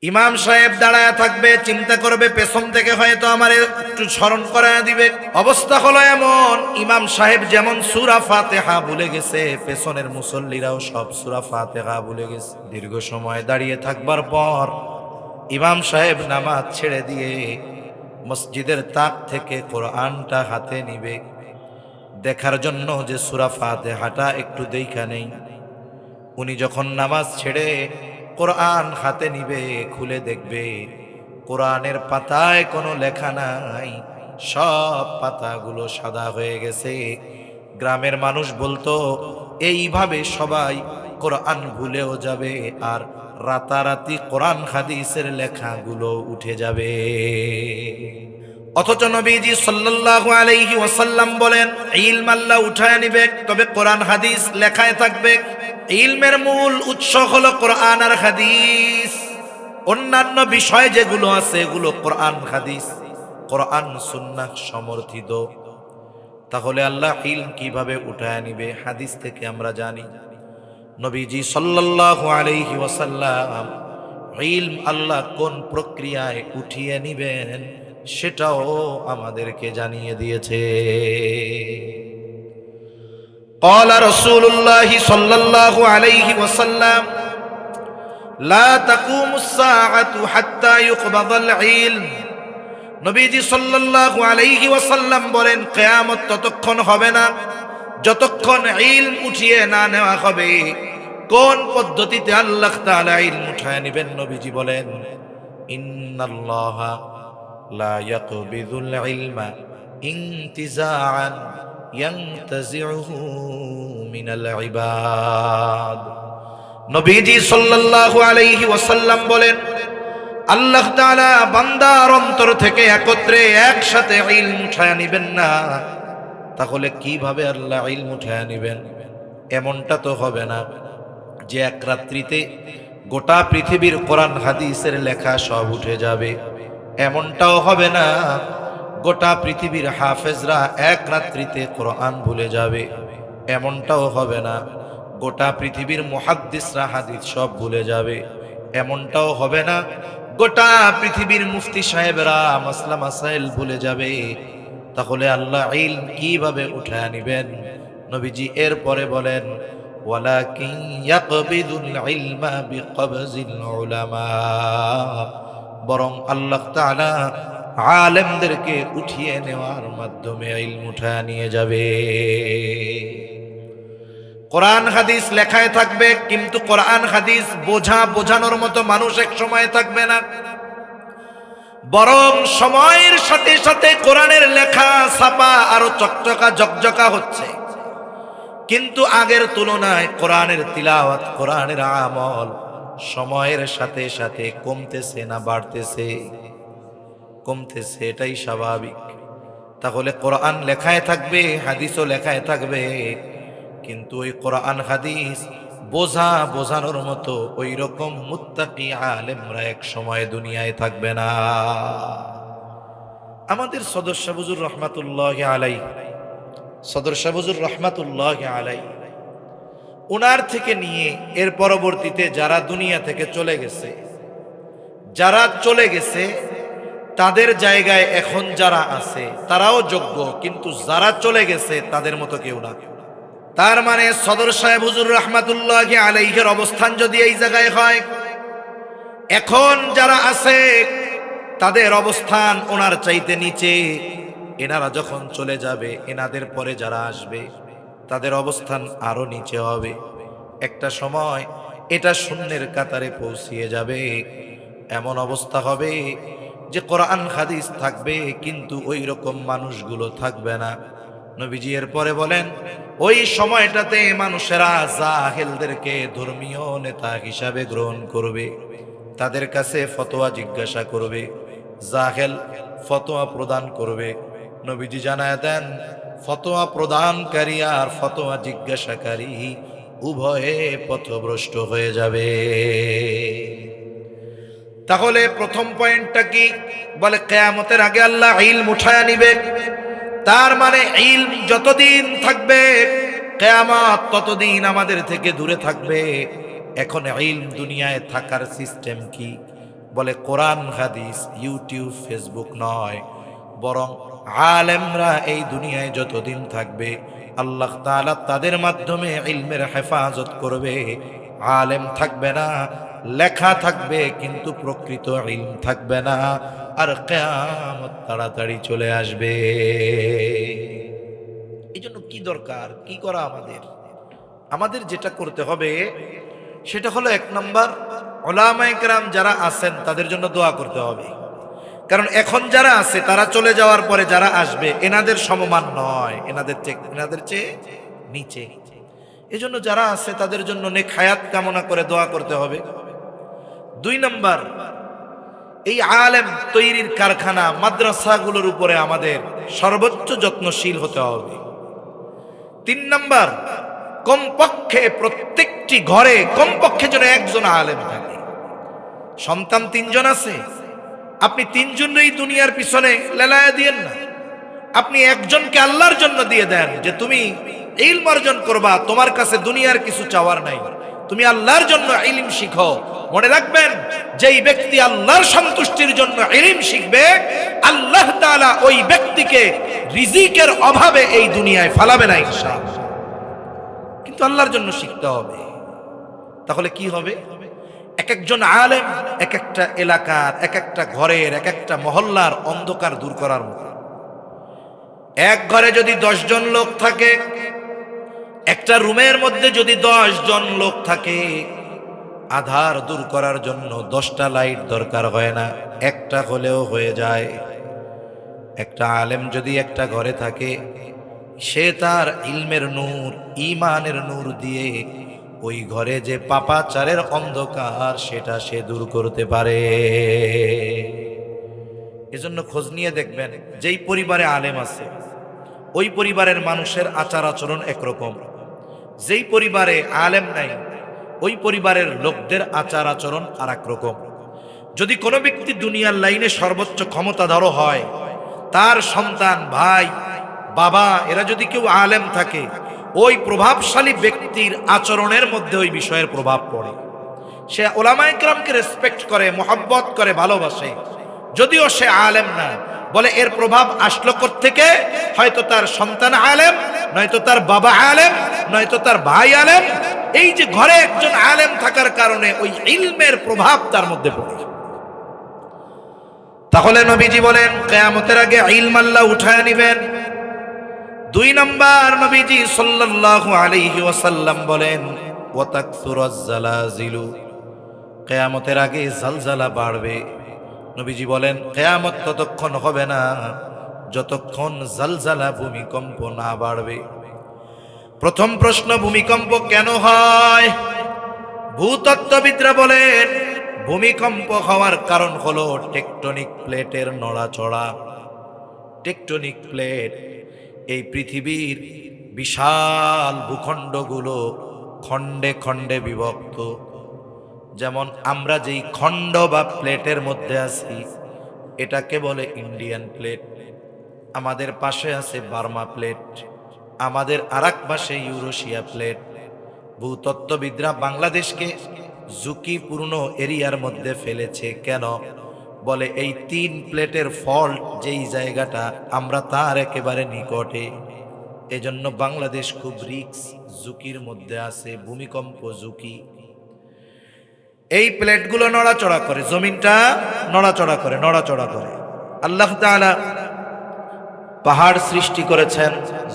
ইমাম সাহেব দাঁড়ায় থাকবে, চিন্তা করবে পেছন থেকে হয়তো আমার একটু স্মরণ করায় দিবে। অবস্থা হলো এমন, ইমাম সাহেব যেমন সূরা ফাতিহা ভুলে গেছে, পেছনের মুসল্লিরাও সব সূরা ফাতিহা ভুলে গেছে। দীর্ঘ সময় দাঁড়িয়ে থাকবার পর ইমাম সাহেব নামাজ ছেড়ে দিয়ে মসজিদের তাক থেকে কোরআনটা হাতে নিবে, দেখার জন্য যে সূরা ফাতিহাটা একটু দেখা নেই। উনি যখন নামাজ ছেড়ে কোরআন হাতে নিবে, খুলে দেখবে কোরআনের পাতায় কোনো লেখা নাই, সব পাতাগুলো সাদা হয়ে গেছে। গ্রামের মানুষ বলতো এইভাবে সবাই কোরআন ভুলেও যাবে আর রাতারাতি কোরআন হাদিসের লেখাগুলো উঠে যাবে। অথচ নবীজি সাল্লাল্লাহু আলাইহি ওয়াসাল্লাম বলেন, ইলম আল্লাহ উঠায় নিবে, তবে কোরআন হাদিস লেখায় থাকবে। ইলমের মূল উৎস হলো কোরআন আর হাদিস। অন্যান্য বিষয় যেগুলো আছে এগুলো কোরআন হাদিস, কোরআন সুন্নাহ সমর্থিত। তাহলে আল্লাহ ইলম কিভাবে উঠায় নিবে? হাদিস থেকে আমরা জানি নবীজি সাল্লাল্লাহু আলাইহি ওয়াসাল্লাম ইলম আল্লাহ কোন প্রক্রিয়ায় উঠিয়ে নিবেন সেটাও আমাদেরকে জানিয়ে দিয়েছে। قال رسول الله صلى الله عليه وسلم لا تقوم الساعة حتى يقبض العلم। নবীজি সাল্লাল্লাহু আলাইহি ওয়াসাল্লাম বলেন, কিয়ামত ততক্ষণ হবে না যতক্ষণ ইলম উঠিয়ে না নেওয়া হবে। কোন পদ্ধতিতে আল্লাহ তাআলা ইলম উঠায় নেবেন? নবীজি বলেন, ইন্নাল্লাহা লা ইয়াকবিযুল ইলমা ইনতিজাআন ইয়ানতাজিউহু মিনাল ইবাদ। নবীজি সাল্লাল্লাহু আলাইহি ওয়াসাল্লাম বলেন, আল্লাহ তাআলা বান্দার অন্তর থেকে একত্রে একসাথে ইলম উঠায় নেবেন না। তাহলে কিভাবে আল্লাহ ইলম উঠায় নেবেন? এমনটা তো হবে না যে এক রাত্রিতে গোটা পৃথিবীর কোরআন হাদিসের লেখা সব উঠে যাবে। এমনটাও হবে না গোটা পৃথিবীর হাফেজরা এক রাত্রিতে কোরআন ভুলে যাবে। এমনটাও হবে না গোটা পৃথিবীর মুহাদ্দিসরা হাদিস সব ভুলে যাবে। এমনটাও হবে না গোটা পৃথিবীর মুফতি সাহেবরা মাসলা মাসাইল ভুলে যাবে। তাহলে আল্লাহ ইলম কিভাবে উঠায় নেবেন? নবীজি এরপরে বলেন, ওয়ালাকিন ইয়াকবিদুল ইলমা বিকবজিল উলামা। বরং আল্লাহ তাআলা আলেমদেরকে উঠিয়ে নেওয়ার মাধ্যমে ইলম উঠায় নিয়ে যাবে। কোরআন হাদিস লেখায় থাকবে, কিন্তু কোরআন হাদিস বোঝানোর মতো মানুষ এক সময় থাকবে না। বরং সময়ের সাথে সাথে কোরআনের লেখা ছাপা আরো চকচকা জকজকা হচ্ছে, কিন্তু আগের তুলনায় কোরআনের তিলাওয়াত, কোরআনের আমল সময়ের সাথে সাথে কমতেছে না বাড়তেছে? কমতেছে, এটাই স্বাভাবিক। তাহলে কোরআন লেখায় থাকবে, হাদিসও লেখায় থাকবে, কিন্তু ওই কোরআন হাদিস বোঝানোর মতো ওই রকম মুত্তাকি আলেমরা এক সময় দুনিয়ায় থাকবে না। আমাদের সদর শাহ হুজুর রহমাতুল্লাহি আলাইহি, ওনার থেকে নিয়ে এর পরবর্তীতে যারা দুনিয়া থেকে চলে গেছে তাদের জায়গায় এখন যারা আছে তারাও যোগ্য, কিন্তু যারা চলে গেছে তাদের মতো কেউ না। তার মানে সদর সাহেব হুজুর রহমাতুল্লাহি আলাইহির অবস্থান যদি এই জায়গায় হয়, এখন যারা আছে তাদের অবস্থান ওনার চাইতে নিচে। এনারা যখন চলে যাবে, এনাদের পরে যারা আসবে তাদের অবস্থান আরো নিচে হবে। একটা সময় এটা শূন্যের কাতারে পৌঁছিয়ে যাবে। এমন অবস্থা হবে যে কোরআন হাদিস থাকবে, কিন্তু ওই রকম মানুষগুলো থাকবে না। নবীজি এর পরে বলেন, ওই সময়টাতে মানুষেরা জাহেলদেরকে ধর্মীয় নেতা হিসাবে গ্রহণ করবে, তাদের কাছে ফতোয়া জিজ্ঞাসা করবে, জাহেল ফতোয়া প্রদান করবে। নবীজি জানায় দেন, ফতোয়া প্রদানকারী আর ফতোয়া জিজ্ঞাসাকারী উভয়ে পথভ্রষ্ট হয়ে যাবে। তাহলে প্রথম পয়েন্টটা কি? বলে কিয়ামতের আগে আল্লাহ ইলম উঠায় নিবে। তার মানে ইলম যতদিন থাকবে কিয়ামত ততদিন আমাদের থেকে দূরে থাকবে। এখন ইলম দুনিয়ায় থাকার সিস্টেম কি? বলে কোরআন হাদিস, ইউটিউব, ফেসবুক নয়, বরং আলেমরা এই দুনিয়ায় যতদিন থাকবে আল্লাহ তাআলা তাদের মাধ্যমে ইলমের হেফাজত করবে। আলেম থাকবে না, লেখা থাকবে কিন্তু প্রকৃত ইলম থাকবে না, আর কিয়ামত তাড়াতাড়ি চলে আসবে। এই জন্য কি দরকার, কি করা আমাদের যেটা করতে হবে সেটা হলো, এক নম্বর, উলামায়ে কেরাম যারা আছেন তাদের জন্য দোয়া করতে হবে। কারণ এখন যারা আছে তারা চলে যাওয়ার পরে যারা আসবে এনাদের সমমান নয়, এনাদের চেয়ে নিচে। এজন্য যারা আছে তাদের জন্য নেক হায়াত কামনা করে দোয়া করতে হবে। 2 নম্বর, এই আলেম তৈরির কারখানা মাদ্রাসাগুলোর উপরে আমাদের সর্বোচ্চ যত্নশীল হতে হবে। 3 নম্বর, কমপক্ষে প্রত্যেকটি ঘরে কমপক্ষে যেন একজন আলেম থাকে। সন্তান 3 জন আছে, আপনি 3 জনই দুনিয়ার পিছনে লেলায়া দিয়েন না, আপনি একজনকে আল্লাহর জন্য দিয়ে দেন, যে তুমি ইলম অর্জন করবা, তোমার কাছে দুনিয়ার কিছু চাওয়ার নাই, তুমি আল্লাহর জন্য ইলম শিখো। মনে রাখবেন, যেই ব্যক্তি আল্লাহর সন্তুষ্টির জন্য ইলম শিখবে, আল্লাহ তাআলা ওই ব্যক্তিকে রিজিকের অভাবে এই দুনিয়ায় ফালাবে না ইনশাআল্লাহ। কিন্তু আল্লাহর জন্য শিখতে হবে। তাহলে কি হবে? এক একজন আলেম এক একটা এলাকার, এক একটা ঘরের, এক একটা মহল্লার অন্ধকার দূর করার মতো। এক ঘরে যদি 10 জন লোক থাকে, একটা রুমের মধ্যে যদি 10 জন লোক থাকে, আধার দূর করার জন্য 10টা লাইট দরকার হয় না, একটা হলেও হয়ে যায়। একটা আলেম যদি একটা ঘরে থাকে, সে তার ইলমের নূর, ঈমানের নূর দিয়ে ওই ঘরে যে পাপাচারের অন্ধকার সেটা সে দূর করতে পারে। এজন্য খোঁজ নিয়ে দেখবেন, যেই পরিবারে আলেম আছে ওই পরিবারের মানুষের আচার আচরণ একরকম, যেই পরিবারে আলেম নাই ওই পরিবারের লোকদের আচার আচরণ আর এক রকম। যদি কোনো ব্যক্তি দুনিয়ার লাইনে সর্বোচ্চ ক্ষমতাধর হয়, তার সন্তান, ভাই, বাবা, এরা যদি কেউ আলেম থাকে, ওই প্রভাবশালী ব্যক্তির আচরণের মধ্যে ওই বিষয়ের প্রভাব পড়ে। সে উলামায়ে কেরামকে রেসপেক্ট করে, মহব্বত করে, ভালোবাসে, যদিও সে আলেম না। বলে এর প্রভাব আসলো কোত্থেকে? হয়তো তার সন্তান আলেম, নয়তো তার বাবা আলেম, নয়তো তার ভাই আলেম। এই যে ঘরে একজন আলেম থাকার কারণে ওই ইলমের প্রভাব তার মধ্যে পড়ে। তাহলে নবীজি বলেন, কিয়ামতের আগে ইলম আল্লাহ উঠায় নেবেন। 2 নম্বর, নবীজি সাল্লাল্লাহু আলাইহি ওয়াসাল্লাম বলেন, ওয়া তাকসুরাজ জালাজিলু, কিয়ামতের আগে জালজালা বাড়বে। নবীজি বলেন, কিয়ামত ততক্ষণ হবে না যতক্ষণ জালজালা, ভূমিকম্প না বাড়বে। প্রথম প্রশ্ন, ভূমিকম্প কেন হয়? ভূতত্ত্ববিদরা বলেন, ভূমিকম্প হওয়ার কারণ হলো টেকটনিক প্লেটের নড়াচড়া। টেকটনিক প্লেট এই পৃথিবীর বিশাল ভূখণ্ডগুলো খণ্ডে খণ্ডে বিভক্ত। যেমন আমরা যেই খণ্ড বা প্লেটের মধ্যে আছি, এটাকে বলে ইন্ডিয়ান প্লেট। আমাদের পাশে আছে বার্মা প্লেট, আমাদের আরেক পাশে ইউরেশিয়া প্লেট। ভূতত্ত্ববিদরা বাংলাদেশকে ঝুঁকিপূর্ণ এরিয়ার মধ্যে ফেলেছে। কেন? বলে এই 3 প্লেটের ফল্ট যেই জায়গাটা, আমরা তার একেবারে নিকটে। এজন্য বাংলাদেশ খুব রিস্ক, ঝুঁকির মধ্যে আছে, ভূমিকম্প ঝুঁকি। এই প্লেটগুলো নড়াচড়া করে, জমিনটা নড়াচড়া করে। আল্লাহ তাআলা পাহাড় সৃষ্টি করেছেন,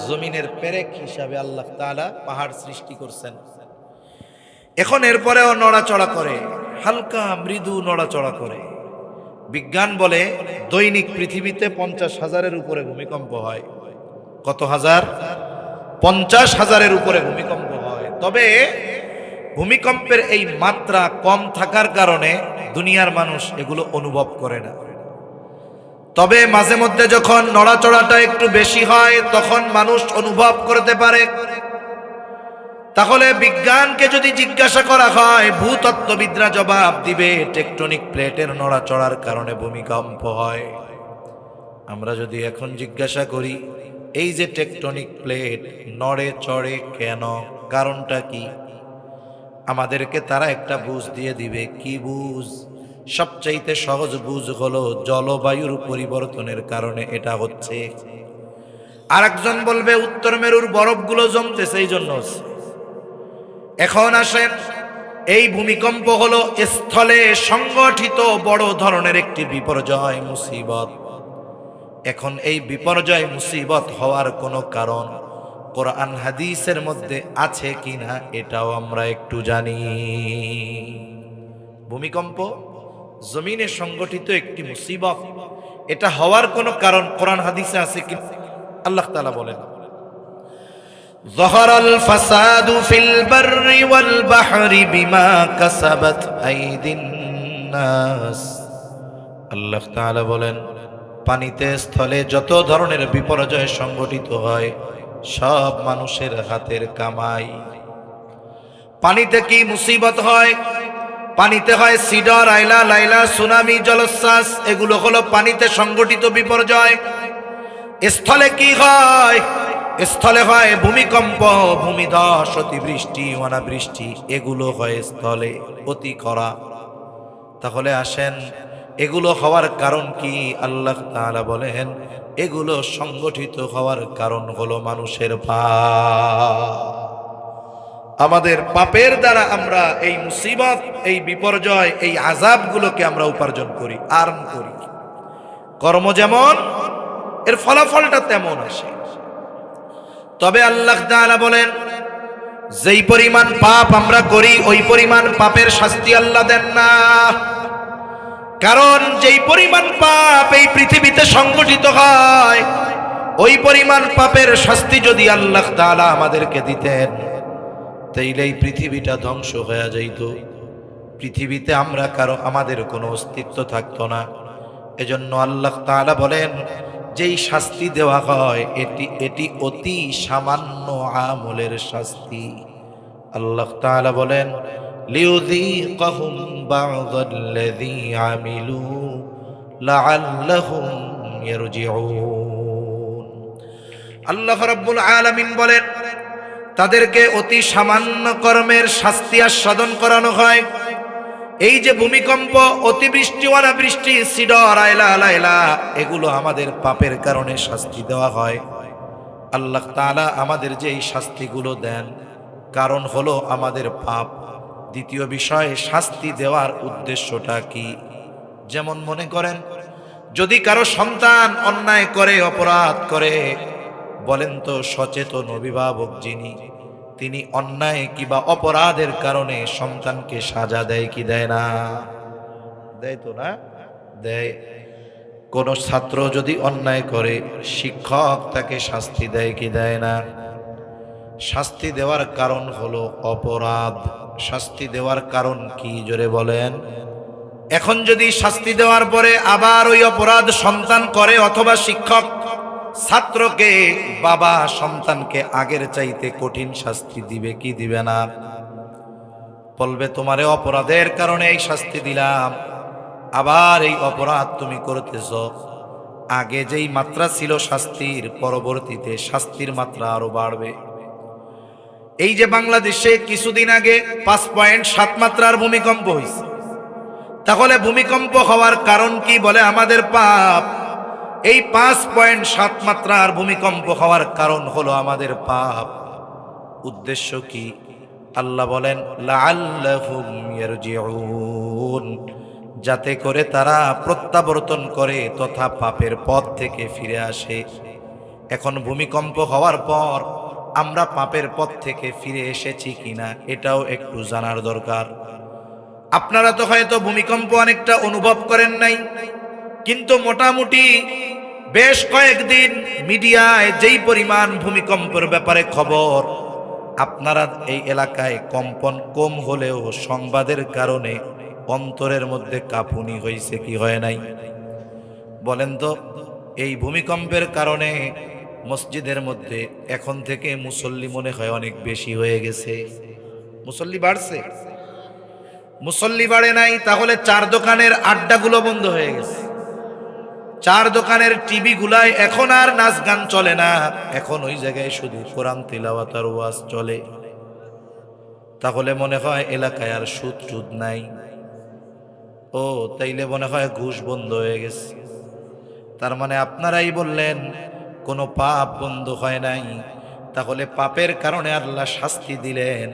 জমিনের পেরেক হিসাবে আল্লাহ তাআলা পাহাড় সৃষ্টি করছেন। এখন এরপরেও নড়াচড়া করে, হালকা মৃদু নড়াচড়া করে। বিজ্ঞান বলে দৈনিক পৃথিবীতে 50,000-এর উপরে ভূমিকম্প হয়। কত হাজার? 50,000-এর উপরে ভূমিকম্প হয়। তবে ভূমিকম্পের এই মাত্রা কম থাকার কারণে দুনিয়ার মানুষ এগুলো অনুভব করে না। তবে মাঝে মধ্যে যখন নড়াচড়াটা একটু বেশি হয়, তখন মানুষ অনুভব করতে পারে। তাহলে বিজ্ঞানকে যদি জিজ্ঞাসা করা হয়, ভূতত্ত্ববিদরা জবাব দিবে টেকটনিক প্লেটের নড়াচড়ার কারণে ভূমিকম্প হয়। আমরা যদি এখন জিজ্ঞাসা করি, এই যে টেকটনিক প্লেট নড়ে চড়ে কেন, কারণটা কি, আমাদেরকে তারা একটা বুঝ দিয়ে দিবে। কি বুঝ? সবচাইতে সহজ বুঝ হলো জলবায়ুর পরিবর্তনের কারণে এটা হচ্ছে। আরেকজন বলবে উত্তর মেরুর বরফগুলো জমতেছে এই জন্য। এখন আসেন, এই ভূমিকম্প হলো স্থলে সংগঠিত বড় ধরনের একটি বিপর্যয়, মুসিবত। এখন এই বিপর্যয় মুসিবত হওয়ার কোনো কারণ কোরআন হাদিসের মধ্যে আছে কিনা এটাও আমরা একটু জানি। ভূমিকম্প জমিনে সংগঠিত একটি মুসিবত, এটা হওয়ার কোনো কারণ কোরআন হাদিসে আছে কি? আল্লাহ তাআলা বলেন, ظهر الفساد في البر والبحر بما كسبت أيدي الناس। আল্লাহ তাআলা বলেন, পানিতে স্থলে যত ধরনের বিপর্যয় সংগঠিত হয় সব মানুষের হাতের কামাই। পানিতে কি মুসিবত হয়? পানিতে হয় সিডর, আইলা, লাইলা, সুনামি, জলোচ্ছ্বাস, এগুলো হলো পানিতে সংগঠিত বিপর্যয়। স্থলে কি হয়? স্থলে হয় ভূমিকম্প, ভূমিধস, অতিবৃষ্টি, অনাবৃষ্টি, এগুলো হয় স্থলে, অতি খরা। তাহলে আসেন, এগুলো হওয়ার কারণ কি? আল্লাহ তাআলা বলেন, এগুলো সংগঠিত হওয়ার কারণ হলো মানুষের পাপ। আমাদের পাপের দ্বারা আমরা এই মুসিবত, এই বিপর্যয়, এই আযাবগুলোকে আমরা উপার্জন করি, আর্ন করি। কর্ম যেমন এর ফলাফলটা তেমন আসে। তবে আল্লাহ তাআলা বলেন, যেই পরিমাণ পাপ আমরা করি ওই পরিমাণ পাপের শাস্তি আল্লাহ দেন না। কারণ যেই পরিমাণ পাপ এই পৃথিবীতে সংগঠিত হয় ওই পরিমাণ পাপের শাস্তি যদি আল্লাহ তাআলা আমাদেরকে দিতেন তাইলে এই পৃথিবীটা ধ্বংস হয়ে যাইত। পৃথিবীতে আমরা আমাদের কোনো অস্তিত্ব থাকতো না। এজন্য আল্লাহ তাআলা বলেন, যেই শাস্তি দেওয়া হয় এটি অতি সামান্য আমলের শাস্তি। আল্লাহ তাআলা বলেন, লিউযীকাহুম বা'দাল্লাযী আমিলু লাআল্লাহুম ইয়ারজিউন। আল্লাহ রাব্বুল আলামিন বলেন, তাদেরকে অতি সামান্য কর্মের শাস্তি আস্বাদন করানো হয়। এই যে ভূমিকম্প, অতিবৃষ্টি, অনাবৃষ্টি, সিডর, আইলা, লাইলা, এগুলো আমাদের পাপের কারণে শাস্তি দেওয়া হয়। আল্লাহ তাআলা আমাদের যে এই শাস্তিগুলো দেন কারণ হলো আমাদের পাপ। দ্বিতীয় বিষয়, শাস্তি দেওয়ার উদ্দেশ্যটা কি? যেমন মনে করেন, যদি কারো সন্তান অন্যায় করে, অপরাধ করে, বলেন তো সচেতন অভিভাবক যিনি, তিনি অন্যায় কিংবা অপরাধের কারণে সন্তানকে সাজা দেয় কি দেয় না? দেয় তো না? দেয়। কোন ছাত্র যদি অন্যায় করে শিক্ষক তাকে শাস্তি দেয় কি দেয় না? শাস্তি দেওয়ার কারণ হলো অপরাধ। শাস্তি দেওয়ার কারণ কি জোরে বলেন? এখন যদি শাস্তি দেওয়ার পরে আবার ওই অপরাধ সন্তান করে অথবা শিক্ষক ছাত্রকে, বাবা সন্তানকে আগের চাইতে কঠিন শাস্তি দিবে কি দিবে না? বলবে, তোমারে অপরাধের কারণে এই শাস্তি দিলাম, আবার এই অপরাধ তুমি করতেছ। আগে যেই মাত্রা ছিল শাস্তির, পরবর্তীতে শাস্তির মাত্রা আরো বাড়বে। এই যে বাংলাদেশে কিছুদিন আগে 5.7 মাত্রার ভূমিকম্প হয়েছে, তাহলে ভূমিকম্প হওয়ার কারণ কি? বলে আমাদের পাপ। এই 5.7 মাত্রার ভূমিকম্প হওয়ার কারণ হলো আমাদের পাপ। উদ্দেশ্য কি? আল্লাহ বলেন, লাআল্লাহুম ইয়ারজিউন, যাতে করে তারা প্রত্যাবর্তন করে তথা পাপের পথ থেকে ফিরে আসে। এখন ভূমিকম্প হওয়ার পর আমরা পাপের পথ থেকে ফিরে এসেছি কিনা এটাও একটু জানার দরকার। আপনারা তো হয়তো ভূমিকম্প অনেকটা অনুভব করেন নাই, কিন্তু মোটামুটি বেশ কয়েকদিন মিডিয়ায় যেই পরিমাণ ভূমিকম্পের ব্যাপারে খবর, আপনারা এই এলাকায় কম্পন কম হলেও সংবাদের কারণে অন্তরের মধ্যে কাঁপুনি হয়েছে কি হয় নাই? বলেন তো, এই ভূমিকম্পের কারণে মসজিদের মধ্যে এখন থেকে মুসল্লি মনে হয় অনেক বেশি হয়ে গেছে। মুসল্লি বাড়ছে? মুসল্লি বাড়ে নাই, তাহলে চার দোকানের আড্ডাগুলো বন্ধ হয়ে গেছে। চার দোকানের টিভি গুলায় এখন আর নাচ গান চলে না, এখন ওই জায়গায় শুধু কোরআন তিলাওয়াত আর ওয়াজ চলে। তাহলে মনে হয় এলাকায় আর সুদ টুদ নাই। ও তাইলে মনে হয় ঘুষ বন্ধ হয়ে গেছে। তার মানে আপনারাই বললেন কোনো পাপ বন্ধ হয় নাই, তাহলে পাপের কারণে আল্লাহ শাস্তি দিলেন,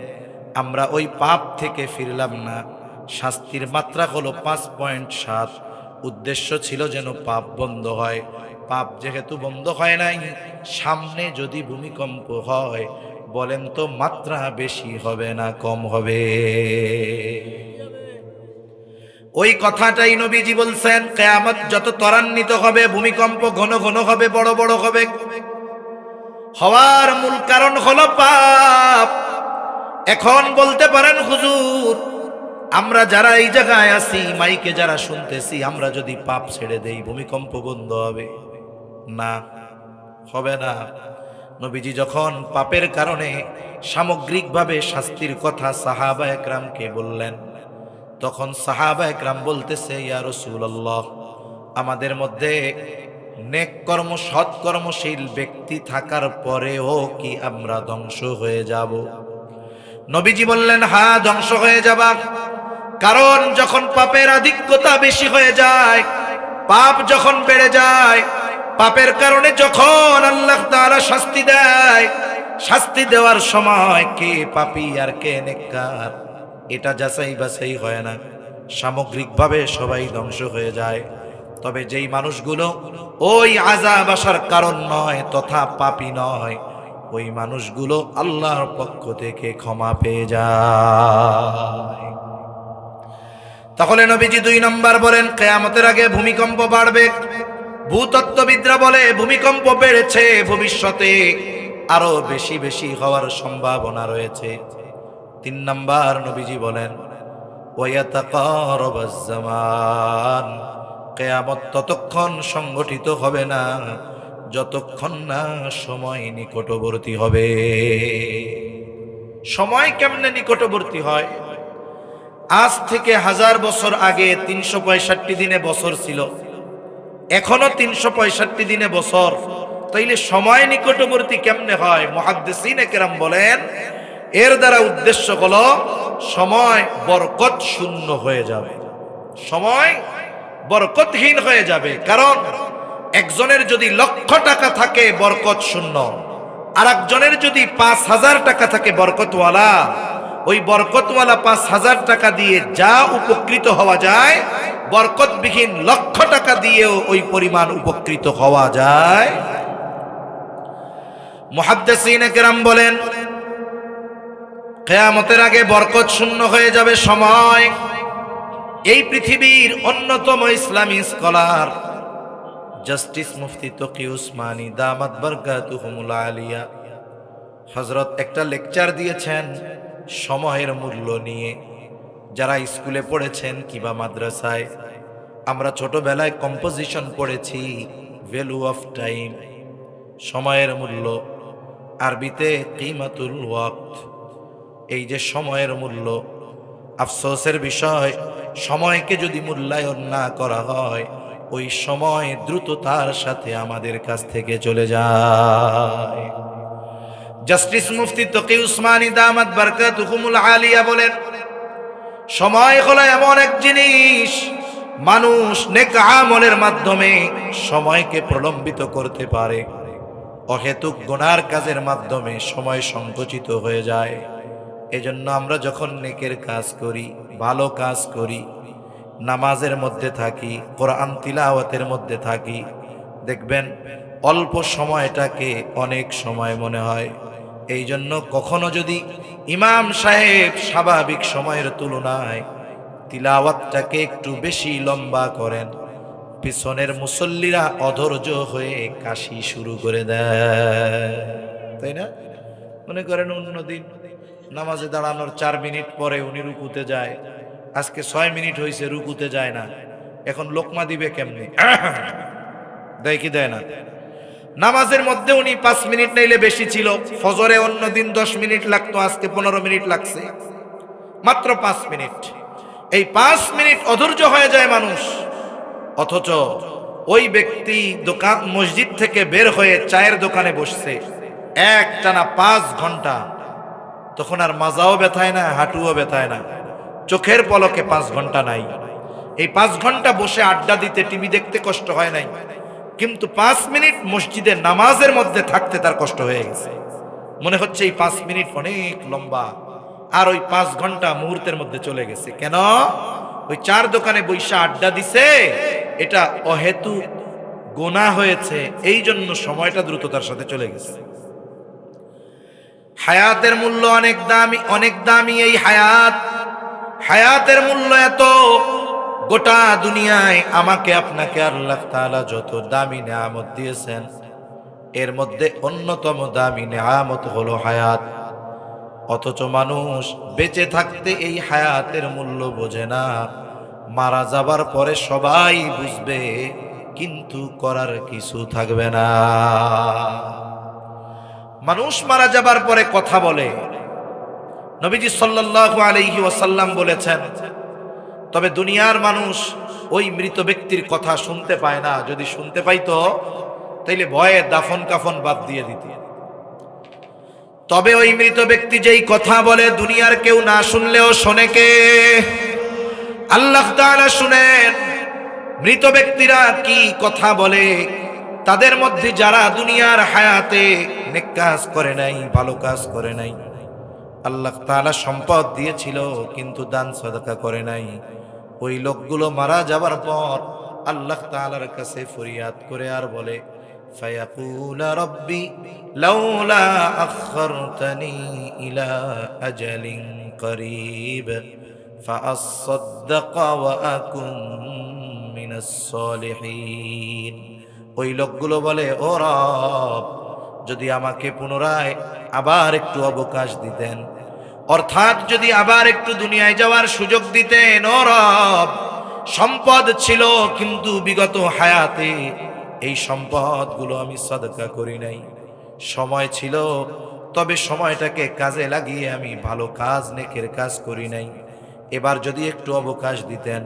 আমরা ওই পাপ থেকে ফিরলাম না। শাস্তির মাত্রা হলো 5.7। উদ্দেশ্য ছিল যেন পাপ বন্ধ হয়। পাপ যেহেতু বন্ধ হয় নাই, সামনে যদি ভূমিকম্প হয় বলেন তো মাত্রা বেশি হবে না কম হবে? ওই কথাটাই নবীজি বলছেন, কিয়ামত যত ত্বরান্বিত হবে, ভূমিকম্প ঘন ঘন হবে, বড় বড় হবে, হওয়ার মূল কারণ হলো পাপ। এখন বলতে পারেন হুজুর, আমরা যারা এই জায়গায় আছি, মাইকে যারা শুনতেছি, আমরা যদি পাপ ছেড়ে দেই ভূমিকম্প বন্ধ হবে? না, হবে না। নবীজি যখন পাপের কারণে সামগ্রিকভাবে শাস্তির কথা সাহাবা একরামকে বললেন, তখন সাহাবা একরাম বলতেছে, ইয়া রাসূলুল্লাহ, আমাদের মধ্যে নেক কর্ম সৎকর্মশীল ব্যক্তি থাকার পরেও কি আমরা ধ্বংস হয়ে যাব? নবীজি বললেন, হ্যাঁ ধ্বংস হয়ে যাবা। কারণ যখন পাপের আধিক্যতা বেশি হয়ে যায়, পাপ যখন বেড়ে যায়, পাপের কারণে যখন আল্লাহ তাআলা শাস্তি দেয়, শাস্তি দেওয়ার সময় কে পাপী আর কে নেককার এটা যাচাই বাছাই হয় না, সামগ্রিকভাবে সবাই ধ্বংস হয়ে যায়। তবে যেই মানুষগুলো ওই আযাব আসার কারণ নয় তথা পাপী নয়, ওই মানুষগুলো আল্লাহর পক্ষ থেকে ক্ষমা পেয়ে যায়। তাহলে নবীজি 2 নম্বর বলেন, কিয়ামতের আগে ভূমিকম্প বাড়বে। ভূতত্ত্ববিদরা বলে ভূমিকম্প বেড়েছে, ভবিষ্যতে আরো বেশি বেশি হওয়ার সম্ভাবনা রয়েছে। 3 নম্বর নবীজি বলেন, ওয়ায়াতাকারাবাজ জামান, কিয়ামত ততক্ষণ সংগঠিত হবে না যতক্ষণ না সময় নিকটবর্তী হবে। সময় কেমনে নিকটবর্তী হয়? আজ থেকে 1000 বছর আগে 365 দিনে বছর ছিল, এখনো 365 দিনে বছর, তাইলে সময় নিকটবর্তী কেমনে হয়? মুহাদ্দিসিনে কেরাম বলেন, এর দ্বারা উদ্দেশ্য হলো সময় বরকত শূন্য হয়ে যাবে, সময় বরকতহীন হয়ে যাবে। কারণ একজনের যদি 1,00,000 টাকা থাকে বরকত শূন্য, আর একজনের যদি 5,000 টাকা থাকে বরকতওয়ালা, ওই বরকতওয়ালা 5,000 টাকা দিয়ে যা উপকৃত হওয়া যায়, বরকতবিহীন 1,00,000 টাকা দিয়েও ওই পরিমাণ উপকৃত হওয়া যায়। মুহাদ্দিসিনে কেরাম বলেন, কিয়ামতের আগে বরকত শূন্য হয়ে যাবে সময়। এই পৃথিবীর অন্যতম ইসলামী স্কলার জাস্টিস মুফতি তকি উসমানী দামাত বারকাতুহুমুল আলিয়া হযরত একটা লেকচার দিয়েছেন সময়ের মূল্য নিয়ে। যারা স্কুলে পড়েছেন কিংবা মাদ্রাসায়, আমরা ছোটবেলায় কম্পোজিশন পড়েছি, ভ্যালু অফ টাইম, সময়ের মূল্য, আরবিতে কিমাতুল ওয়াক্ত। এই যে সময়ের মূল্য, আফসোসের বিষয়, সময়কে যদি মূল্যায়ন না করা হয়, ওই সময় দ্রুততার সাথে আমাদের কাছ থেকে চলে যায়। জাস্টিস মুফতি তকি উসমানী দামাত বারকাতুহুমুল আলিয়া বলেন, সময় হলো এমন এক জিনিস, মানুষ নেক আমলের মাধ্যমে সময়কে প্রলম্বিত করতে পারে, অহেতুক গুনার কাজের মাধ্যমে সময় সংকুচিত হয়ে যায়। এজন্য আমরা যখন নেকের কাজ করি, ভালো কাজ করি, নামাজের মধ্যে থাকি, কোরআন তিলাওয়াতের মধ্যে থাকি, দেখবেন অল্প সময়টাকে অনেক সময় মনে হয়। এই জন্য কখনো যদি ইমাম সাহেব স্বাভাবিক সময়ের তুলনায় তিলাওয়াতটাকে একটু বেশি লম্বা করেন, পিছনের মুসল্লিরা অধৈর্য হয়ে কাশি শুরু করে দেয়, তাই না? মনে করেন অন্যদিন নামাজে দাঁড়ানোর 4 মিনিট পরে উনি রুকুতে যায়, আজকে 6 মিনিট হয়েছে রুকুতে যায় না, এখন লোকমা দিবে কেমনে? দেয় কি দেয় না? নামাজের মধ্যে উনি 5 মিনিট নাইলে বেশি ছিল, ফজরে অন্যদিন 10 মিনিট লাগতো, আজকে 15 মিনিট লাগছে, মাত্র 5 মিনিট। এই 5 মিনিট অধৈর্য হয়ে যায় মানুষ, অথচ ওই ব্যক্তি দোকান মসজিদ থেকে বের হয়ে চায়ের দোকানে বসছে একটানা 5 ঘন্টা, তখন আর মাজাও ব্যথায় না, হাঁটুও ব্যথায় না, চোখের পলকে 5 ঘন্টা নাই। এই 5 ঘন্টা বসে আড্ডা দিতে, টিভি দেখতে কষ্ট হয় নাই, কিন্তু 5 মিনিট মসজিদে নামাজের মধ্যে থাকতে তার কষ্ট হয়ে গেছে। মনে হচ্ছে এই 5 মিনিট অনেক লম্বা, আর ওই 5 ঘন্টা মুহূর্তের মধ্যে চলে গেছে। কেন? ওই 4 দোকানে বৈশা আড্ডা দিছে, এটা অহেতু গুনাহ হয়েছে, এই জন্য সময়টা দ্রুততার সাথে চলে গেছে। হায়াতের মূল্য অনেক দামি, অনেক দামি এই হায়াতের মূল্য এত, গোটা দুনিয়ায় আমাকে আপনাকে আল্লাহ তাআলা যত দামি নেয়ামত দিয়েছেন, এর মধ্যে অন্যতম দামি নেয়ামত হলো হায়াত। অথচ মানুষ বেঁচে থাকতে এই হায়াতের মূল্য বোঝে না, মারা যাবার পরে সবাই বুঝবে, কিন্তু করার কিছু থাকবে না। মানুষ মারা যাবার পরে কথা বলে, নবীজি সাল্লাল্লাহু আলাইহি ওয়াসাল্লাম বলেছেন, তবে দুনিয়ার মানুষ ওই মৃত ব্যক্তির কথা শুনতে পায় না। যদি শুনতে পাইতো তাইলে ভয়ে দাফন কাফন বাদ দিয়ে দিত। তবে ওই মৃত ব্যক্তি যেই কথা বলে, দুনিয়ার কেউ না শুনলেও শোনে কে? আল্লাহ তাআলা শুনেন। মৃত ব্যক্তিরা কি কথা বলে, তাদের মধ্যে যারা দুনিয়ার হায়াতে নেক কাজ করে নাই, ভালো কাজ করে নাই, আল্লাহ তাআলা সম্পদ দিয়েছিল কিন্তু দান সাদাকা করে নাই, ওই লোকগুলো মারা যাবার পর আল্লাহ তাআলার কাছে ফরিয়াদ করে আর বলে, ফায়াকুলা রব্বি লাউলা আখখারতানি ইলা আজালিন করিব ফাআসাদদাক ওয়া আকুম মিনাস সালিহিন। ওই লোকগুলো বলে, ও রব, যদি আমাকে পুনরায় আবার একটু অবকাশ দিতেন, অর্থাৎ যদি আবার একটু দুনিয়ায় যাওয়ার সুযোগ দিতেন, ও রব, সম্পদ ছিল কিন্তু বিগত হায়াতে এই সম্পদগুলো আমি সাদকা করি নাই, সময় ছিল তবে সময়টাকে কাজে লাগিয়ে আমি ভালো কাজ, নেকের কাজ করি নাই, এবার যদি একটু অবকাশ দিতেন,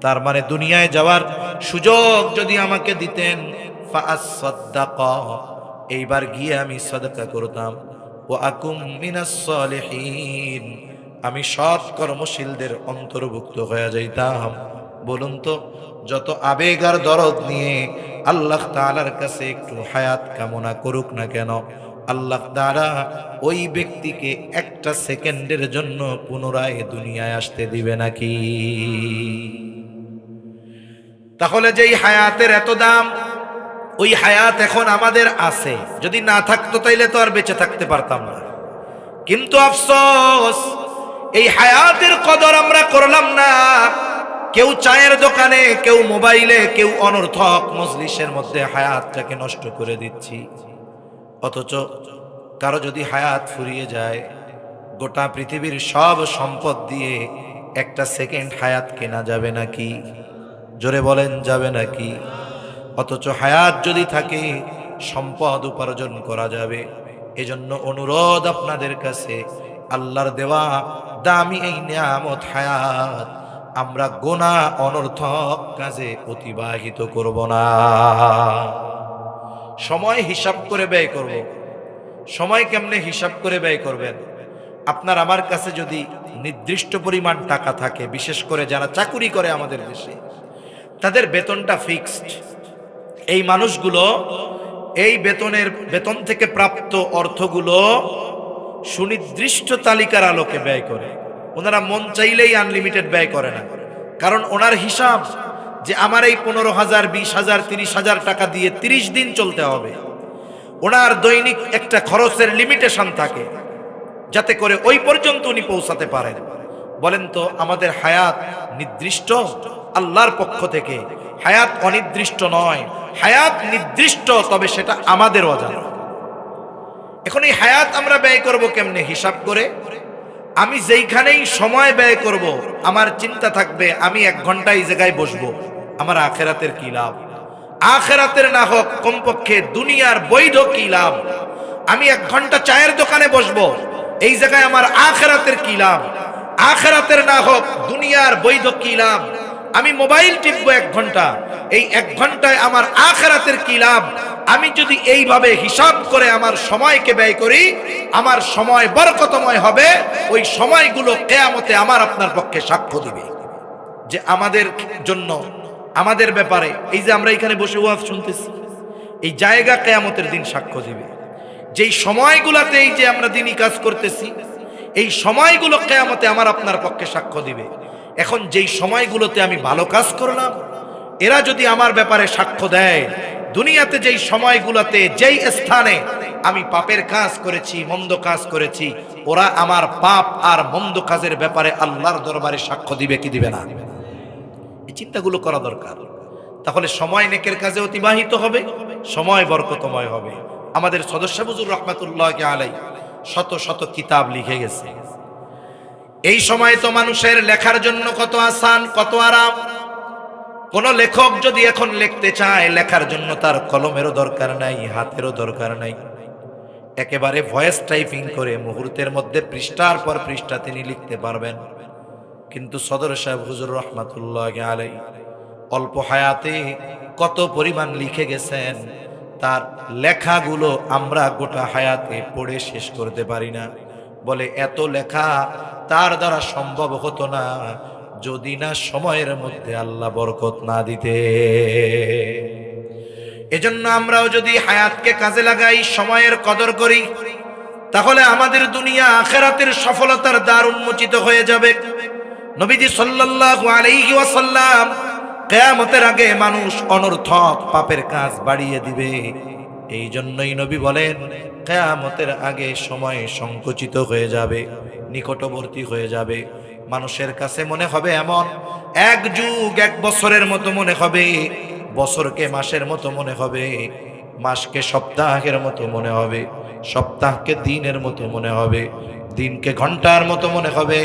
তার মানে দুনিয়ায় যাওয়ার সুযোগ যদি আমাকে দিতেন, ফাআসাদদাক, এইবার গিয়ে আমি সাদকা করতাম, ওয়া আকুম মিনাস সালিহিন, আমি সৎ কর্মশীলদের অন্তর্ভুক্ত হয়ে যাইতাম। বলুন তো, যত আবেগ আর দরদ নিয়ে আল্লাহ তাআলার কাছে একটু হায়াত কামনা করুক না কেন, আল্লাহ তাআলা ওই ব্যক্তিকে একটা সেকেন্ডের জন্য পুনরায় দুনিয়ায় আসতে দিবে নাকি? তাহলে যেই হায়াতের এত দাম, ওই হায়াত এখন আমাদের আছে, যদি না থাকতো তাইলে তো আর বেঁচে থাকতে পারতাম না। কিন্তু আফসোস, এই হায়াতের কদর আমরা করলাম না। কেউ চায়ের দোকানে, কেউ মোবাইলে, কেউ অনর্থক মজলিসের মধ্যে হায়াতটাকে নষ্ট করে দিচ্ছি। অথচ কারো যদি হায়াত ফুরিয়ে যায়, গোটা পৃথিবীর সব সম্পদ দিয়ে একটা সেকেন্ড হায়াত কেনা যাবে নাকি? জোরে বলেন, যাবে নাকি? অথচ হায়াত যদি থাকে, সম্পদ উপার্জন করা যাবে। এজন্য অনুরোধ আপনাদের কাছে, আল্লাহর দেওয়া দামি এই নিয়ামত হায়াত আমরা গোনা অনর্থক কাজে অতিবাহিত করব না। সময় হিসাব করে ব্যয় করব। সময় কেমনে হিসাব করে ব্যয় করবেন? আপনার আমার কাছে যদি নির্দিষ্ট পরিমাণ টাকা থাকে, বিশেষ করে যারা চাকুরি করে আমাদের দেশে, তাদের বেতনটা ফিক্সড। এই মানুষগুলো এই বেতন থেকে প্রাপ্ত অর্থগুলো সুনির্দিষ্ট তালিকার আলোকে ব্যয় করে। ওনারা মন চাইলেই আনলিমিটেড ব্যয় করে না, কারণ ওনার হিসাব যে আমার এই 15,000, 20,000, 30,000 টাকা দিয়ে 30 দিন চলতে হবে। ওনার দৈনিক একটা খরচের লিমিটেশন থাকে, যাতে করে ওই পর্যন্ত উনি পৌঁছাতে পারেন। বলেন তো, আমাদের হায়াত নির্দিষ্ট? আল্লাহর পক্ষ থেকে হায়াত অনির্দিষ্ট নয়, হায়াত নির্দিষ্ট, তবে সেটা আমাদের অজানা। এখন এই হায়াত আমরা ব্যয় করব কেমনে? হিসাব করে। আমি যেইখানেই সময় ব্যয় করব, আমার চিন্তা থাকবে আমি 1 ঘন্টা এই জায়গায় বসবো, আমার আখেরাতের কি লাভ? আখেরাতের না হোক, কমপক্ষে দুনিয়ার বৈধ কি লাভ? আমি 1 ঘন্টা চায়ের দোকানে বসবো, এই জায়গায় আমার আখেরাতের কি লাভ? আখেরাতের না হোক, দুনিয়ার বৈধ কি লাভ? আমি মোবাইল টিপবো 1 ঘন্টা, এই 1 ঘন্টায় আমার আখেরাতের কি লাভ? আমি যদি এইভাবে হিসাব করে আমার সময়কে ব্যয় করি, আমার সময় বরকতময় হবে। ওই সময়গুলো কিয়ামতে আমার আপনার পক্ষে সাক্ষ্য দিবে যে আমাদের জন্য, আমাদের ব্যাপারে, এই যে আমরা এখানে বসে ওয়াজ শুনতেছি, এই জায়গা কিয়ামতের দিন সাক্ষ্য দিবে। যেই সময়গুলোতে এই যে আমরা দিনই কাজ করতেছি, এই সময়গুলো কিয়ামতে আমার আপনার পক্ষে সাক্ষ্য দিবে। এখন যেই সময়গুলোতে আমি ভালো কাজ করলাম, এরা যদি আমার ব্যাপারে সাক্ষ্য দেয়, দুনিয়াতে যেই সময়গুলোতে যেই স্থানে আমি পাপের কাজ করেছি, মন্দ কাজ করেছি, ওরা আমার পাপ আর মন্দ কাজের ব্যাপারে আল্লাহর দরবারে সাক্ষ্য দিবে কি দিবে না? এই চিন্তাগুলো করা দরকার। তাহলে সময় নেকের কাজে অতিবাহিত হবে, সময় বরকতময় হবে। আমাদের সদস্য হুজুর রহমাতুল্লাহ আলাইহি শত শত কিতাব লিখে গেছে। এই সময় তো মানুষের লেখার জন্য কত আসান, কত আরাম। কোন লেখক যদি এখন লিখতে চায়, লেখার জন্য তার কলমেরও দরকার নাই, হাতেরও দরকার নাই, একেবারে ভয়েস টাইপিং করে মুহূর্তের মধ্যে পৃষ্ঠার পর পৃষ্ঠা তিনি লিখতে পারবেন। কিন্তু সদর সাহেব হুজুর রহমাতুল্লাহ আলাইহি অল্প হায়াতে কত পরিমাণ লিখে গেছেন, তার লেখাগুলো আমরা গোটা হায়াতে পড়ে শেষ করতে পারি না। বলে এত লেখা তার দ্বারা সম্ভব হতো না যদি না সময়ের মধ্যে আল্লাহ বরকত না দিতে। এজন্য আমরাও যদি হায়াতকে কাজে লাগাই, সময়ের কদর করি, তাহলে আমাদের দুনিয়া আখিরাতের সফলতার দ্বার উন্মোচিত হয়ে যাবে। নবীজি সাল্লাল্লাহু আলাইহি ওয়াসাল্লাম কিয়ামতের আগে মানুষ অনর্থক পাপের কাজ বাড়িয়ে দিবে। এই জন্যই নবী বলেন কিয়ামতের আগে সময় সংকুচিত হয়ে যাবে, নিকটবর্তী হয়ে যাবে। মানুষের কাছে মনে হবে এমন এক যুগ এক বছরের মতো মনে হবে, বছরকে মাসের মতো মনে হবে, মাসকে সপ্তাহের মতো মনে হবে, সপ্তাহকে দিনের মতো মনে হবে, দিনকে ঘন্টার মতো মনে হবে,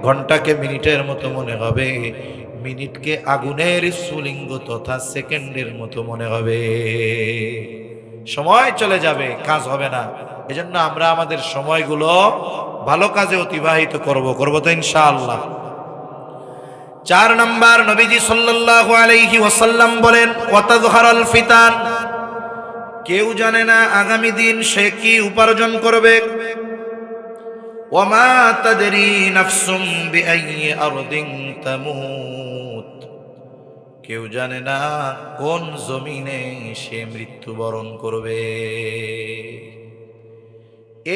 ঘন্টাকে মিনিটের মতো মনে হবে, মিনিটকে আগুনের স্ফুলিঙ্গ তথা সেকেন্ডের মতো মনে হবে। সময় চলে যাবে, কাজ হবে না। এজন্য আমরা আমাদের সময়গুলো ভালো কাজে অতিবাহিত করব তো ইনশাআল্লাহ। 4 নাম্বার, নবীজি সাল্লাল্লাহু আলাইহি ওয়াসাল্লাম বলেন ওয়াতাযহারাল ফিতান, কেউ জানে না আগামী দিন সে কি উপার্জন করবে। ওয়ামা তাদরি নাফসুম বিআইয়ি আরদিন তামুত, কেউ জানে না কোন জমিনে সে মৃত্যুবরণ করবে।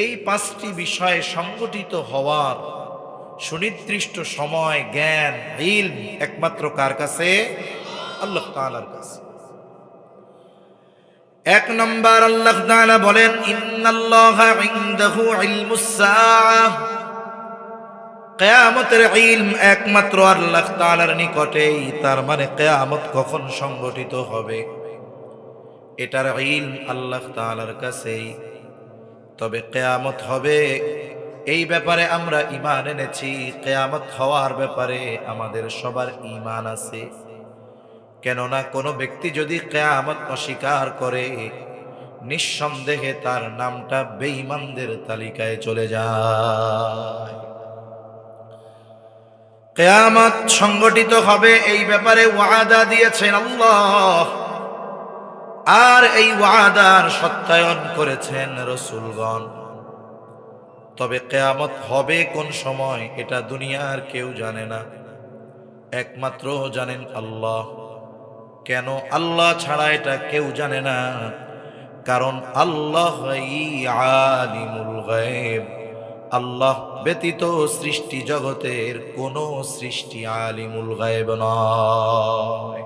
এই 5টি বিষয়ে সংগঠিত হওয়ার সুনির্দিষ্ট সময়, জ্ঞান, ইলম একমাত্র কার কাছে? আল্লাহ তাআলার কাছে। 1 নম্বর, আল্লাহ তাআলা বলেন ইন্নাল্লাহা ইনদাহু ইলমুস সাআহ, কিয়ামতের ইলম একমাত্র আল্লাহ তাআলার নিকটেই। তার মানে কিয়ামত কখন সংগঠিত হবে এটার ইলম আল্লাহ তাআলার কাছেই। তবে কিয়ামত হবে এই ব্যাপারে আমরা ঈমান এনেছি, কিয়ামত হওয়ার ব্যাপারে আমাদের সবার ঈমান আছে। কেননা কোনো ব্যক্তি যদি কিয়ামত অস্বীকার করে, নিঃসন্দেহে তার নামটা বেঈমানদের তালিকায় চলে যায়। কিয়ামত সংগঠিত হবে এই ব্যাপারে ওয়াদা দিয়েছেন আল্লাহ, আর এই ওয়াদার সত্যায়ন করেছেন রাসূলগণ। তবে কিয়ামত হবে কোন সময় এটা দুনিয়ার কেউ জানে না, একমাত্র জানেন আল্লাহ। কেন? আল্লাহ ছাড়া এটা কেউ জানে না, কারণ আল্লাহ আলিমুল গায়ব, আল্লাহ ব্যতীত সৃষ্টি জগতের কোন সৃষ্টি আলিমুল গায়ব নয়।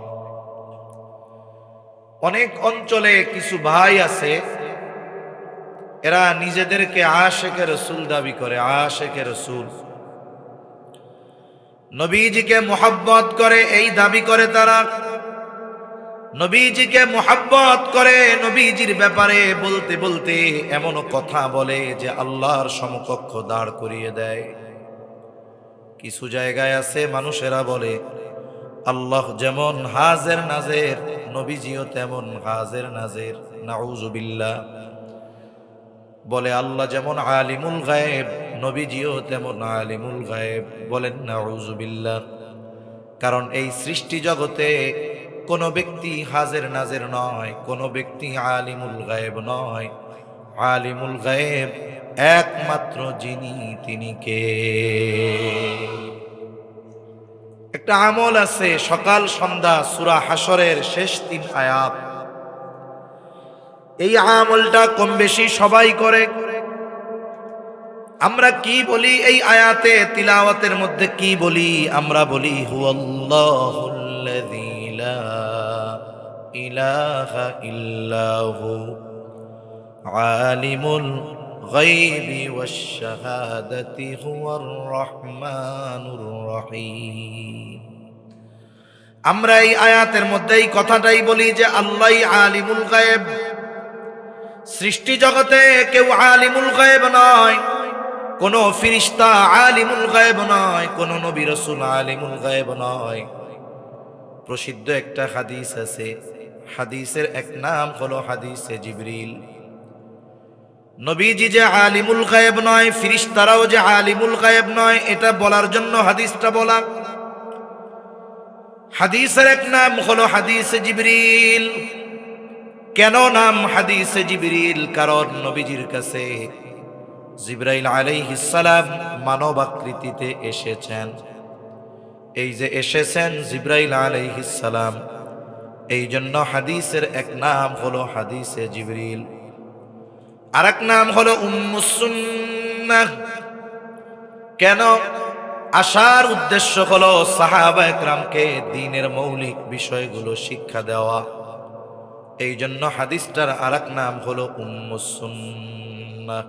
অনেক অঞ্চলে কিছু ভাই আছে, এরা নিজেদেরকে আশেকে রাসূল দাবি করে, আশেকে রাসূল, নবীজিকে মুহাব্বত করে এই দাবি করে তারা। নবীজিকে মুহাব্বত করে, নবীজির ব্যাপারে বলতে বলতে এমনও কথা বলে যে আল্লাহর সমকক্ষ দাঁড় করিয়ে দেয়। কিছু জায়গায় আছে মানুষেরা বলে আল্লাহ যেমন হাজের নাজের, নবীজিও তেমন হাজের নাজের, নাউযুবিল্লাহ। বলে আল্লাহ যেমন আলিমুল গায়েব, নবীজিও তেমন আলিমুল গায়েব, বলেন নাউযুবিল্লাহ। কারণ এই সৃষ্টি জগতে কোন ব্যক্তি হাজের নাজের নয়, কোন ব্যক্তি আলিমুল গায়েব নয়। আলিমুল গায়েব একমাত্র যিনি, তিনি কে? একটা আমল আছে সকাল সন্ধ্যা সূরা হাশরের শেষ 3 আয়াত, এই আমলটা কম বেশি সবাই করে। আমরা কি বলি এই আয়াতে তিলাওয়াতের মধ্যে কি বলি? আমরা বলি হুয়াল্লাহুল্লাযী লা ইলাহা ইল্লাহু আলিমুল গায়বি ওয়াশ শাহাদাতি হুয়ার রহমানুর রহিম। আমরা এই আয়াতের মধ্যে এই কথাটাই বলি যে আল্লাহই আলিমুল গায়ব। সৃষ্টি জগতে কেউ আলিমুল গায়ব নয়, কোন ফিরিস্তা আলিমুল গায়ব নয়, কোন নবী রাসূল আলিমুল গায়ব নয়। প্রসিদ্ধ একটা হাদিস আছে, হাদিসের এক নাম হলো হাদিসে জিবরিল। নবীজি যে আলিমুল গায়ব নয়, ফিরিস্তারাও যে আলিমুল গায়ব নয়, এটা বলার জন্য হাদিসটা বলা। হাদিসের এক নাম হলো হাদিসে জিবরিল। কেন নাম হাদিসে জিবরিল? কারণ নবীজির কাছে জিবরাইল আলাইহিস সালাম মানব আকৃতিতে এসেছেন। এই যে এসেছেন জিবরাইল আলাইহিস সালাম, এই জন্য হাদিসের এক নাম হলো হাদিসে জিবরিল, আর এক নাম হলো উম্মুস সুন্নাহ। কেন? আসার উদ্দেশ্য হলো সাহাবায়ে কেরামকে দ্বীনের মৌলিক বিষয়গুলো শিক্ষা দেওয়া। এই জন্য হাদিসটার আর এক নাম হলো উম্মুস সুন্নাহ।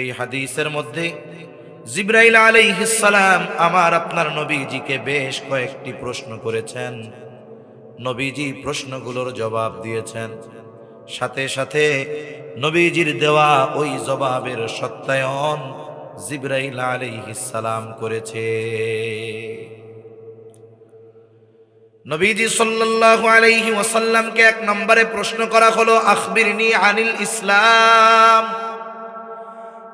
এই হাদিসের মধ্যে জিবরাইল আলাইহিস সালাম আমার আপনার নবীজিকে বেশ কয়েকটি প্রশ্ন করেছেন। নবীজি প্রশ্নগুলোর জবাব দিয়েছেন, সাথে সাথে নবীজির দেওয়া ওই জবাবের সত্যায়ন জিবরাইল আলাইহিস সালাম করেছে। নবীজি সাল্লাল্লাহু আলাইহি ওয়াসাল্লামকে এক নম্বরে প্রশ্ন করা হলো আখবিরনি আনিল ইসলাম,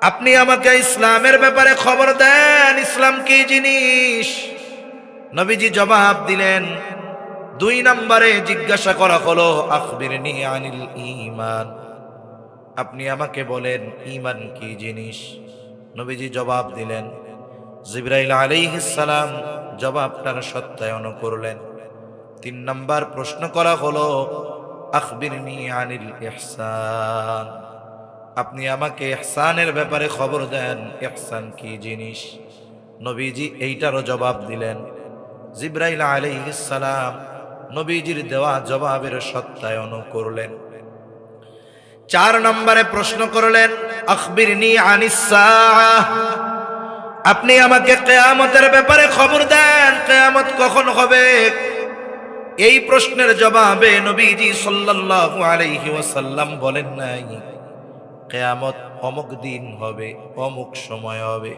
আপনি আমাকে ইসলামের ব্যাপারে খবর দেন, ইসলাম কি জিনিস? নবীজি জবাব দিলেন। 2 নম্বরে জিজ্ঞাসা করা হলো আখবিরনি আনিল ঈমান, আপনি আমাকে বলেন ঈমান কি জিনিস? নবীজি জবাব দিলেন। জিবরাইল আলাইহিস সালাম জবাবটার সত্যায়ন করলেন। 3 নম্বর প্রশ্ন করা হলো আখবিরনি আনিল ইহসান, আপনি আমাকে ইহসানের ব্যাপারে খবর দেন, ইহসান কি জিনিস? নবীজি এইটারও জবাব দিলেন। জিবরাইল আলাইহিস সালাম নবীজির দেওয়া জবাবের সত্যায়ন করলেন। 4 নম্বরে প্রশ্ন করলেন আখবিরনি আনিস সাআহ, আপনি আমাকে কিয়ামতের ব্যাপারে খবর দেন, কিয়ামত কখন হবে? এই প্রশ্নের জবাবে নবীজি সাল্লাল্লাহু আলাইহি ওয়াসাল্লাম বলেন নাই কিয়ামত অমুক দিন হবে, অমুক সময় হবে,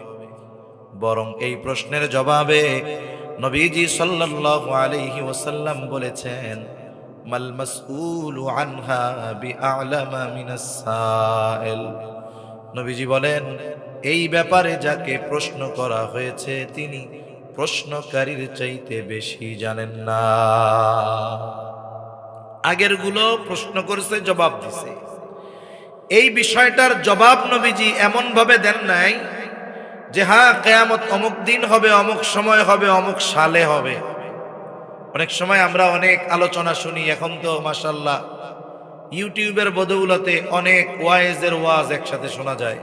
বরং এই প্রশ্নের জবাবে নবীজি সাল্লাল্লাহু আলাইহি ওয়াসাল্লাম বলেছেন মাল মাসউলু আনহা বিআলামা মিনাস সাইল। নবীজি বলেন এই ব্যাপারে যাকে প্রশ্ন করা হয়েছে তিনি প্রশ্নকারীর চাইতে বেশি জানেন না। আগের গুলো প্রশ্ন করেছে, জবাব দিছে। এই বিষয়টার জবাব নবীজি এমন ভাবে দেন নাই যে হ্যাঁ কিয়ামত অমুক দিন হবে, অমুক সময় হবে, অমুক সালে হবে। অনেক সময় আমরা অনেক আলোচনা শুনি, এখন তো মাশাআল্লাহ ইউটিউবের বদৌলতে অনেক ওয়াইজের ওয়াজ একসাথে শোনা যায়।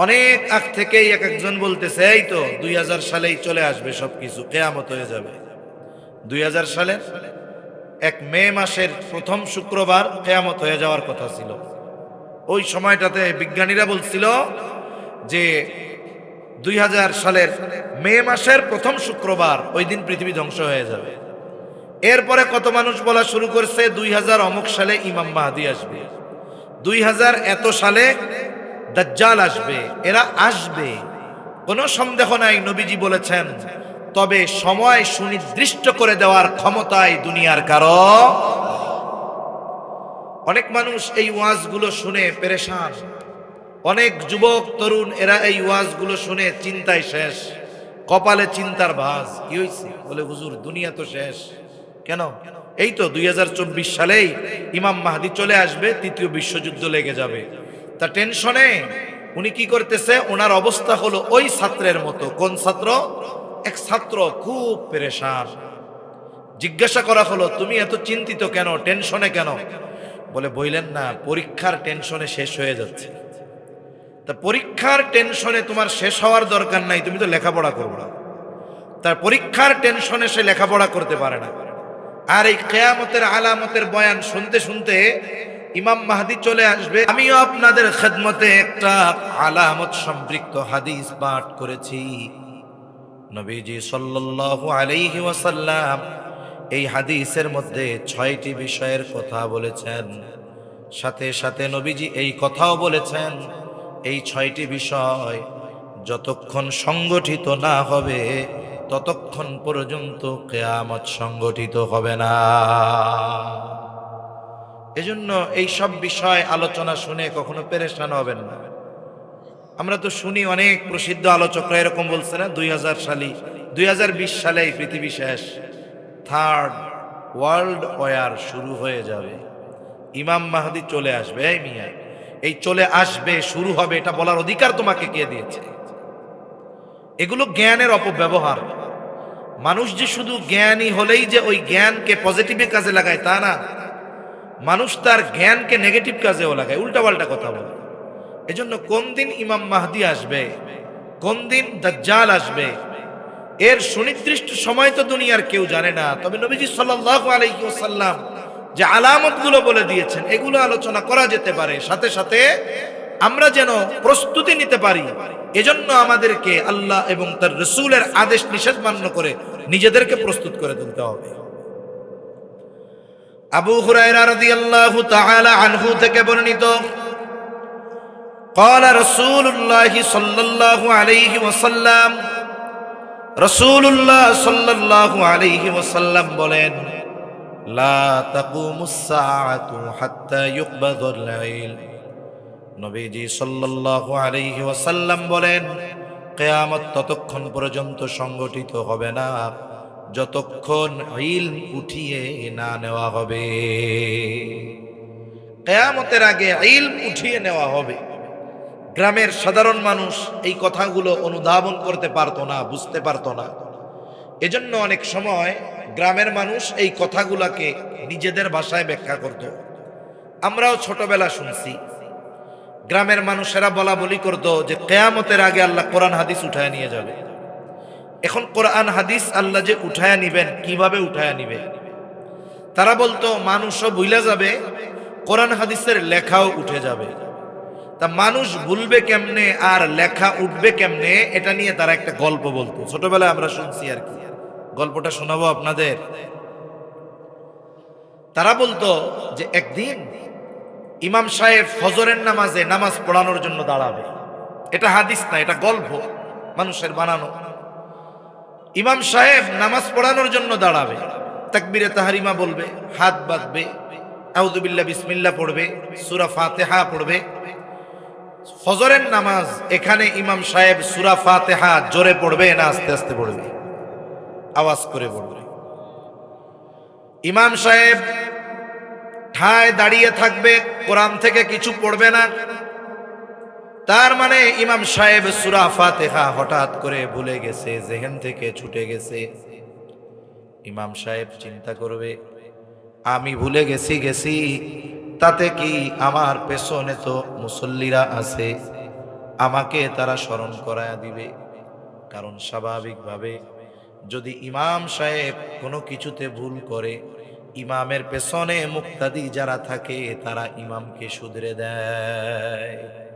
অনেক আগ থেকেই এক একজন বলতেছে এই তো 2000 সালেই চলে আসবে, সবকিছু কিয়ামত হয়ে যাবে। 2000 সালে 1 মে মাসের প্রথম শুক্রবার কিয়ামত হয়ে যাওয়ার কথা ছিল। ওই সময়টাতে বিজ্ঞানীরা বলছিল যে 2000 সালের মে মাসের প্রথম শুক্রবার ওই দিন পৃথিবী ধ্বংস হয়ে যাবে। এরপরে কত মানুষ বলা শুরু করছে 2000 অমুক সালে ইমাম মাহদী আসবে, 2000 এত সালে দাজ্জাল আসবে। এরা আসবে, কোনো সন্দেহ নাই। নবীজি বলেছেন তবে সময় সুনির্দিষ্ট করে দেওয়ার ক্ষমতায় দুনিয়ার কারো। অনেক মানুষ এই ওয়াজগুলো শুনে পেরেশান, অনেক যুবক তরুণ এরা এই ওয়াজগুলো শুনে চিন্তায় শেষ, কপালে চিন্তার ভাঁজ। কি হয়েছে? বলে হুজুর দুনিয়া তো শেষ। কেন? এই তো 2024 সালেই ইমাম মাহদী চলে আসবে, 3য় বিশ্বযুদ্ধ লেগে যাবে। তা টেনশনে উনি কি করতেছে, ওনার অবস্থা হলো ওই ছাত্রের মতো। কোন ছাত্র? এক ছাত্র খুব পেরেশান। জিজ্ঞাসা করা হলো, তুমি এত চিন্তিত কেন, টেনশনে কেন? বলে, বইলেন না, পরীক্ষার টেনশনে শেষ হয়ে যাচ্ছে। তা পরীক্ষার টেনশনে তোমার শেষ হওয়ার দরকার নাই, তুমি তো লেখাপড়া করবে না। তার পরীক্ষার টেনশনে সে লেখাপড়া করতে পারে না। আর এই কিয়ামতের আলামতের বয়ান শুনতে শুনতে ইমাম মাহদি চলে আসবে। আমিও আপনাদের খেদমতে একটা আলামত সম্পৃক্ত হাদিস পাঠ করেছি। নবীজি সাল্লাল্লাহু আলাইহি ওয়াসাল্লাম এই হাদিসের মধ্যে 6টি বিষয়ের কথা বলেছেন। সাথে সাথে নবীজি এই কথাও বলেছেন, এই 6টি বিষয় যতক্ষণ সংগঠিত না হবে ততক্ষণ পর্যন্ত কিয়ামত সংগঠিত হবে না। এজন্য এই সব বিষয় আলোচনা শুনে কখনো পেরেশান হবেন না। আমরা তো শুনি অনেক প্রসিদ্ধ আলোচকরা এরকম বলছে না, 2020 সালে এই পৃথিবী শেষ, থার্ড ওয়ার্ল্ড ওয়ার শুরু হয়ে যাবে, ইমাম মাহদি চলে আসবে। এই মিয়া, এই চলে আসবে, শুরু হবে, এটা বলার অধিকার তোমাকে কে দিয়েছে? এগুলো জ্ঞানের অপব্যবহার। মানুষ যে শুধু জ্ঞানী হলেই যে ওই জ্ঞানকে পজিটিভে কাজে লাগায় তা না, মানুষ তার জ্ঞানকে নেগেটিভ কাজেও লাগায়, উল্টাপাল্টা কথা বলে। এজন্য কোন দিন ইমাম মাহদি আসবে, কোন দিন দাজ্জাল আসবে, এর সুনির্দিষ্ট সময় তো দুনিয়ার কেউ জানে না। তবে নবীজি সাল্লাল্লাহু আলাইহি ওয়াসাল্লাম যে আলামতগুলো বলে দিয়েছেন, এগুলো আলোচনা করা যেতে পারে। সাথে সাথে আমরা যেন প্রস্তুতি নিতে পারি, এজন্য আমাদেরকে আল্লাহ এবং তার রাসূলের আদেশ নিষেধ মান্য করে নিজেদেরকে প্রস্তুত করে তুলতে হবে। আবু হুরায়রা রাদিয়াল্লাহু তাআলা আনহু থেকে বর্ণিত, قال رسول الله صلى الله عليه وسلم, রাসূলুল্লাহ সাল্লাল্লাহু আলাইহি ওয়াসাল্লাম বলেন, লা তাকুমুস সাআতু হাত্তা ইউকবাদাল ইলম। নবীজি সাল্লাল্লাহু আলাইহি ওয়াসাল্লাম বলেন, কিয়ামত ততক্ষণ পর্যন্ত সংগঠিত হবে না যতক্ষণ ইলম উঠিয়ে না নেওয়া হবে। কিয়ামতের আগে ইলম উঠিয়ে নেওয়া হবে। গ্রামের সাধারণ মানুষ এই কথাগুলো অনুধাবন করতে পারতো না, বুঝতে পারতো না। এজন্য অনেক সময় গ্রামের মানুষ এই কথাগুলোকে নিজেদের ভাষায় ব্যাখ্যা করত। আমরাও ছোটবেলা শুনছি, গ্রামের মানুষেরা বলা বলি করতো যে কিয়ামতের আগে আল্লাহ কোরআন হাদিস উঠায় নিয়ে যাবে। এখন কোরআন হাদিস আল্লাহ যে উঠায় নিবেন, কিভাবে উঠায় নিবে? তারা বলতো মানুষও ভুলে যাবে, কোরআন হাদিসের লেখাও উঠে যাবে। তা মানুষ ভুলবে কেমনে আর লেখা উঠবে কেমনে, এটা নিয়ে তারা একটা গল্প বলতো। ছোটবেলায় আমরা শুনছি আর কি, গল্পটা শোনাবো আপনাদের। তারা বলতো যে একদিন ইমাম সাহেব ফজরের নামাজে নামাজ পড়ানোর জন্য দাঁড়াবে। এটা হাদিস না, এটা গল্প মানুষের বানানো। ইমাম সাহেব নামাজ পড়ানোর জন্য দাঁড়াবে, তাকবীরে তাহরিমা বলবে, হাত বাঁধবে, আউযু বিল্লাহ বিসমিল্লাহ পড়বে, সূরা ফাতিহা পড়বে। ফজরের নামাজ, এখানে ইমাম সাহেব সূরা ফাতিহা জোরে পড়বে না আস্তে আস্তে পড়বে? আওয়াজ করে পড়বে। ইমাম সাহেব ঠায় দাঁড়িয়ে থাকবে, কোরআন থেকে কিছু পড়বে না। তার মানে ইমাম সাহেব সূরা ফাতিহা হঠাৎ করে ভুলে গেছে, জেহেন থেকে ছুটে গেছে। ইমাম সাহেব চিন্তা করবে, আমি ভুলে গেছি, তাতে কি, আমার পেছনে তো মুসল্লিরা আছে, আমাকে তারা স্মরণ করায়া দিবে। কারণ স্বাভাবিকভাবে যদি ইমাম সাহেব কোনো কিছুতে ভুল করে, ইমামের পেছনে মুক্তাদি যারা থাকে তারা ইমামকে শুধরে দেয়।